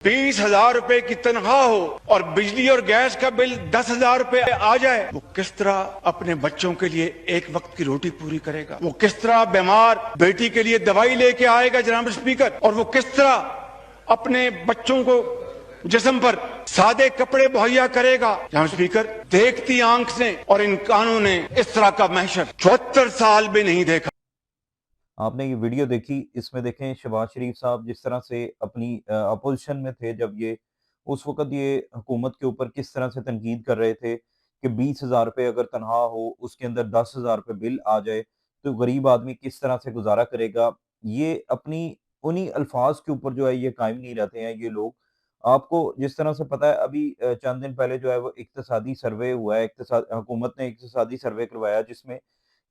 20,000 रुपए की तनख्वाह हो और बिजली और गैस का बिल 10,000 रुपए आ जाए, वो किस तरह अपने बच्चों के लिए एक वक्त की रोटी पूरी करेगा? वो किस तरह बीमार बेटी के लिए दवाई लेके आएगा जनाब स्पीकर? और वो किस तरह अपने बच्चों को जिस्म पर सादे कपड़े मुहैया करेगा? जनाब स्पीकर, देखती आंख ने और इन कानों ने इस तरह का महशर 74 साल भी नहीं देखा। आपने ये वीडियो देखी, इसमें देखें शहबाज शरीफ साहब जिस तरह से अपनी अपोजिशन में थे जब ये उस वक़्त ये हुकूमत के ऊपर किस तरह से तनकीद कर रहे थे कि 20,000 रुपए अगर तनख्वाह हो, उसके अंदर 10,000 रुपए बिल आ जाए, तो गरीब आदमी किस तरह से गुज़ारा करेगा। ये अपनी उन्हीं अल्फाज के ऊपर जो है ये कायम नहीं रहते हैं ये लोग। आपको जिस तरह से पता है अभी चंद दिन पहले जो है वो इक्तिसादी सर्वे हुआ है, हुकूमत ने इक्तिसादी सर्वे करवाया जिसमें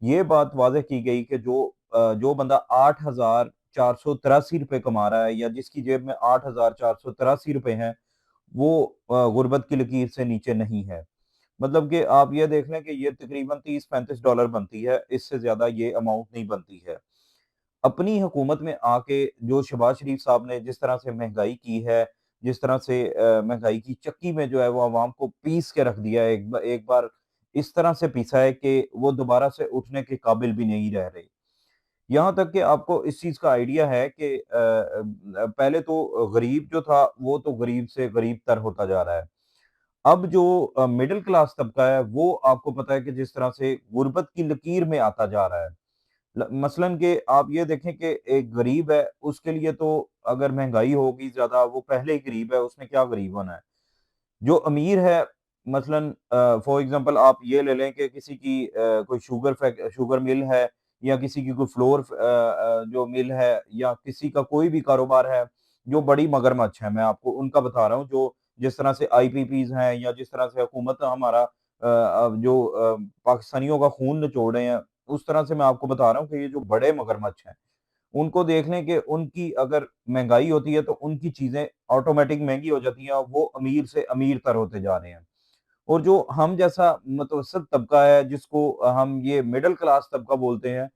ये बात वाज़ेह की गई कि जो बंदा 8,483 रुपए कमा रहा है या जिसकी जेब में 8,483 रुपए हैं, वो गुर्बत की लकीर से नीचे नहीं है। मतलब कि आप ये देख लें कि ये तकरीबन $30-35 बनती है, इससे ज़्यादा ये अमाउंट नहीं बनती है। अपनी हुकूमत में आके जो शहबाज शरीफ साहब ने जिस तरह से महँगाई की है, जिस तरह से महँगाई की चक्की में जो है वो अवाम को पीस के रख दिया है, एक बार इस तरह से पीसा है कि वो दोबारा से उठने के काबिल भी नहीं रह रहे। यहाँ तक कि आपको इस चीज़ का आइडिया है कि पहले तो गरीब जो था, वो तो गरीब से गरीब तर होता जा रहा है। अब जो मिडल क्लास तबका है, वो आपको पता है कि जिस तरह से गुर्बत की लकीर में आता जा रहा है। मसलन कि आप ये देखें कि एक गरीब है, उसके लिए तो अगर महँगाई होगी ज़्यादा, वो पहले ही गरीब है, उसने क्या गरीब होना है। जो अमीर है मसलन फॉर एग्ज़ाम्पल आप ये ले लें कि किसी की कोई शुगर मिल है या किसी की कोई जो मिल है या किसी का कोई भी कारोबार है, जो बड़ी मगरमच्छ है, मैं आपको उनका बता रहा हूँ, जो जिस तरह से आईपीपीज़ हैं या जिस तरह से हुकूमत हमारा पाकिस्तानियों का खून निचोड़ रहे हैं, उस तरह से मैं आपको बता रहा हूँ कि ये जो बड़े मगरमच्छ हैं, उनको देख लें कि उनकी अगर महँगाई होती है तो उनकी चीज़ें ऑटोमैटिक महँगी हो जाती हैं और वो अमीर से अमीर-तर होते जा रहे हैं। और जो हम जैसा मुतवस्सित तबका है जिसको हम ये मिडल क्लास तबका बोलते हैं,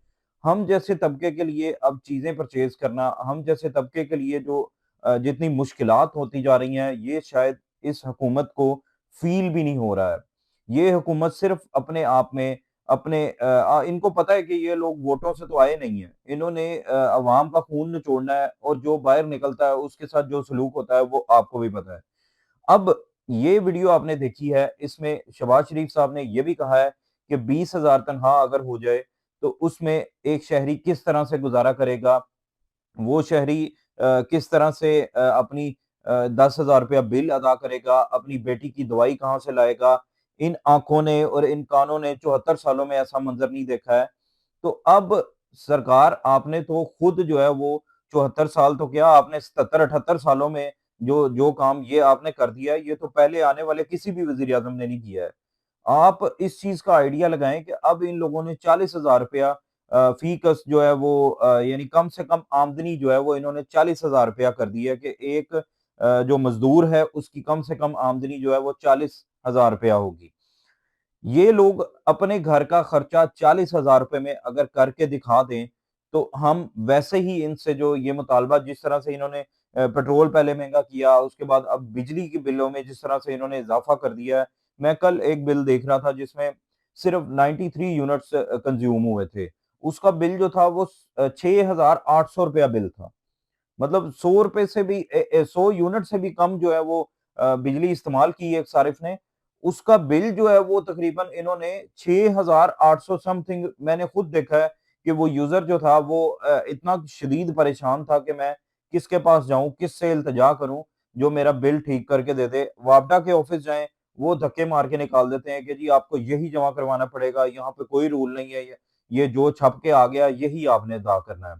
हम जैसे तबके के लिए अब चीज़ें परचेज़ करना, हम जैसे तबके के लिए जो जितनी मुश्किलात होती जा रही हैं, ये शायद इस हुकूमत को फ़ील भी नहीं हो रहा है। ये हुकूमत सिर्फ़ अपने आप में इनको पता है कि ये लोग वोटों से तो आए नहीं हैं। इन्होंने अवाम का खून निचोड़ना है और जो बाहर निकलता है उसके साथ जो सलूक होता है वो आपको भी पता है। अब ये वीडियो आपने देखी है, इसमें शहबाज शरीफ साहब ने ये भी कहा है कि 20,000 तनख्वाह अगर हो जाए, तो उसमें एक शहरी किस तरह से गुज़ारा करेगा, वो शहरी किस तरह से अपनी 10,000 रुपया बिल अदा करेगा, अपनी बेटी की दवाई कहाँ से लाएगा। इन आँखों ने और इन कानों ने 74 सालों में ऐसा मंज़र नहीं देखा है। तो अब सरकार आपने तो खुद जो है वो 74 साल तो क्या आपने 77-78 सालों में जो जो काम ये आपने कर दिया है, ये तो पहले आने वाले किसी भी वज़ीर-ए-आज़म ने नहीं किया है। आप इस चीज़ का आइडिया लगाएँ कि अब इन लोगों ने 40,000 रुपया फ़ी कस जो है वो यानी कम से कम आमदनी जो है वो इन्होंने 40,000 रुपया कर दी है कि एक जो मज़दूर है उसकी कम से कम आमदनी जो है वो 40,000 रुपया होगी। ये लोग अपने घर का खर्चा 40,000 रुपए में अगर करके दिखा दें, तो हम वैसे ही इनसे जो ये मुतालबा जिस तरह से इन्होंने पेट्रोल पहले महँगा किया, उसके बाद अब बिजली के बिलों में जिस तरह से इन्होंने इज़ाफ़ा कर दिया है। मैं कल एक बिल देख रहा था जिसमें सिर्फ़ 93 यूनिट्स कंज़्यूम हुए थे। उसका बिल जो था वो 6,800 रुपया बिल था। मतलब 100 रुपए से भी 100 यूनिट से भी कम जो है वो बिजली इस्तेमाल की है एक सारिफ ने, उसका बिल जो है वो तकरीबन इन्होंने 6,800 समथिंग मैंने खुद देखा है कि वो यूज़र जो था वो इतना शदीद परेशान था कि मैं किसके पास जाऊँ, किससे इल्तिजा करूँ, जो मेरा बिल ठीक करके दे दे। वापडा के ऑफ़िस जाएँ, वो धक्के मार के निकाल देते हैं कि जी आपको यही जमा करवाना पड़ेगा, यहाँ पे कोई रूल नहीं है, ये जो छप के आ गया यही आपने अदा करना है।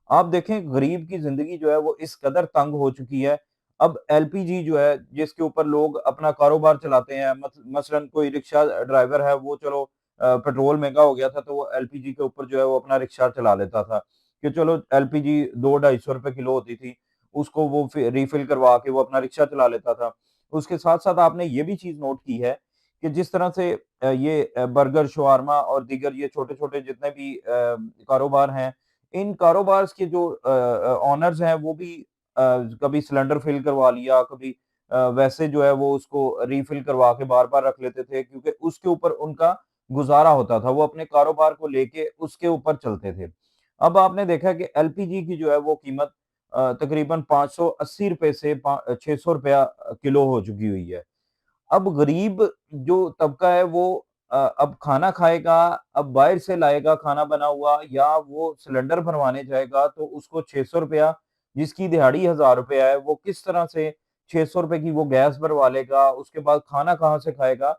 आप देखें गरीब की ज़िंदगी जो है वो इस कदर तंग हो चुकी है, अब एलपीजी जो है जिसके ऊपर लोग अपना कारोबार चलाते हैं मसलन कोई रिक्शा ड्राइवर है वो चलो पेट्रोल महँगा हो गया था तो वो एलपीजी के ऊपर जो है वो अपना रिक्शा चला लेता था, कि चलो एलपीजी 2-250 रुपए किलो होती थी, उसको वो रिफिल करवा के वो अपना रिक्शा चला लेता था। उसके साथ-साथ आपने ये भी चीज़ नोट की है कि जिस तरह से ये बर्गर, शवारमा और दीगर ये छोटे-छोटे जितने भी कारोबार हैं, इन कारोबार्स के जो ओनर्स हैं वो भी کبھی سلنڈر فل کروا لیا، کبھی ویسے جو ہے وہ اس کو ریفل کروا کے بار بار رکھ لیتے تھے، کیونکہ اس کے اوپر ان کا گزارا ہوتا تھا، وہ اپنے کاروبار کو لے کے اس کے اوپر چلتے تھے۔ اب آپ نے دیکھا کہ ایل پی جی کی جو ہے وہ قیمت تقریباً 580 روپے سے 600 روپیہ کلو ہو چکی ہوئی ہے۔ اب غریب جو طبقہ ہے وہ اب کھانا کھائے گا، اب باہر سے لائے گا کھانا بنا ہوا، یا وہ سلنڈر بھروانے جائے گا تو اس کو 600 روپیہ، جس کی دہاڑی 1000 روپیہ ہے، وہ کس طرح سے 600 روپے کی وہ گیس بھروا لے گا، اس کے بعد کھانا کہاں سے کھائے گا؟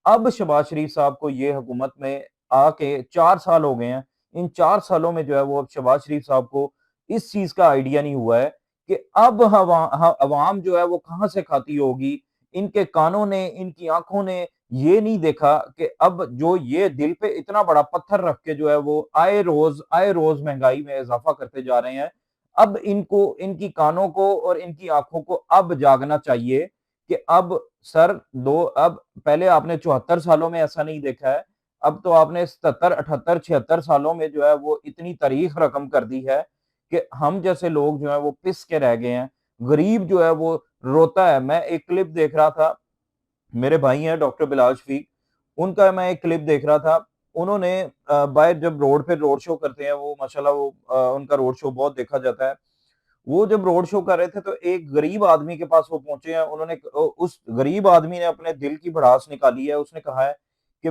اب شہباز شریف صاحب کو یہ حکومت میں آ کے 4 سال ہو گئے ہیں، ان 4 سالوں میں جو ہے وہ اب شہباز شریف صاحب کو اس چیز کا آئیڈیا نہیں ہوا ہے کہ اب عوام جو ہے وہ کہاں سے کھاتی ہوگی۔ ان کے کانوں نے، ان کی آنکھوں نے یہ نہیں دیکھا کہ اب جو یہ دل پہ اتنا بڑا پتھر رکھ کے جو ہے وہ آئے روز مہنگائی میں اضافہ کرتے جا رہے ہیں، اب ان کو، ان کی کانوں کو اور ان کی آنکھوں کو اب جاگنا چاہیے کہ اب سر اب پہلے آپ نے 74 سالوں میں ایسا نہیں دیکھا ہے، اب تو آپ نے 77 78 76 سالوں میں جو ہے وہ اتنی تاریخ رقم کر دی ہے کہ ہم جیسے لوگ جو ہیں وہ پس کے رہ گئے ہیں۔ غریب جو ہے وہ روتا ہے۔ میں ایک کلپ دیکھ رہا تھا، میرے بھائی ہیں ڈاکٹر بلال شفیق، ان کا میں ایک کلپ دیکھ رہا تھا، انہوں نے باہر جب روڈ پہ روڈ شو کرتے ہیں، وہ ماشاءاللہ وہ ان کا روڈ شو بہت دیکھا جاتا ہے، وہ جب روڈ شو کر رہے تھے تو ایک غریب آدمی کے پاس وہ پہنچے ہیں، انہوں نے اس غریب آدمی نے اپنے دل کی بھڑاس نکالی ہے، اس نے کہا ہے کہ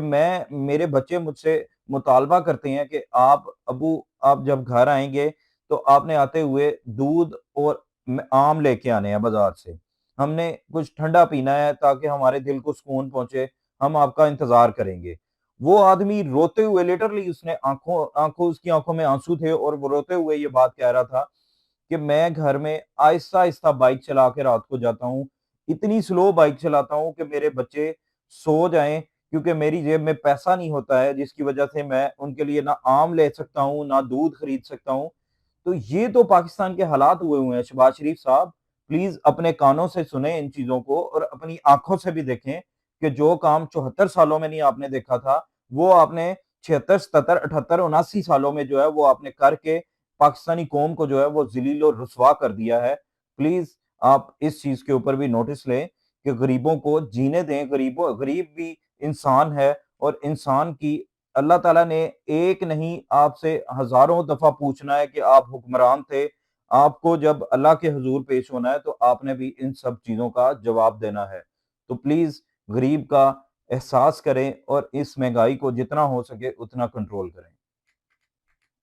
میرے بچے مجھ سے مطالبہ کرتے ہیں کہ ابو آپ جب گھر آئیں گے تو آپ نے آتے ہوئے دودھ اور آم لے کے آنے ہیں بازار سے، ہم نے کچھ ٹھنڈا پینا ہے تاکہ ہمارے دل کو سکون پہنچے، ہم آپ کا انتظار کریں گے۔ وہ آدمی روتے ہوئے، لٹرلی اس نے اس کی آنکھوں میں آنسو تھے، اور وہ روتے ہوئے یہ بات کہہ رہا تھا کہ میں گھر میں آہستہ آہستہ بائک چلا کے رات کو جاتا ہوں، اتنی سلو بائک چلاتا ہوں کہ میرے بچے سو جائیں، کیونکہ میری جیب میں پیسہ نہیں ہوتا ہے، جس کی وجہ سے میں ان کے لیے نہ آم لے سکتا ہوں نہ دودھ خرید سکتا ہوں۔ تو یہ تو پاکستان کے حالات ہوئے ہیں۔ شہباز شریف صاحب پلیز اپنے کانوں سے سنیں ان چیزوں کو، اور اپنی آنکھوں سے بھی دیکھیں کہ جو کام 74 سالوں میں نہیں آپ نے دیکھا تھا، وہ آپ نے 76 77 78 79 سالوں میں جو ہے وہ آپ نے کر کے پاکستانی قوم کو جو ہے وہ ذلیل و رسوا کر دیا ہے۔ پلیز آپ اس چیز کے اوپر بھی نوٹس لیں کہ غریبوں کو جینے دیں، غریب بھی انسان ہے، اور انسان کی اللہ تعالیٰ نے ایک نہیں آپ سے ہزاروں دفعہ پوچھنا ہے کہ آپ حکمران تھے، آپ کو جب اللہ کے حضور پیش ہونا ہے تو آپ نے بھی ان سب چیزوں کا جواب دینا ہے۔ تو پلیز غریب کا احساس کریں، اور اس مہنگائی کو جتنا ہو سکے اتنا کنٹرول کریں۔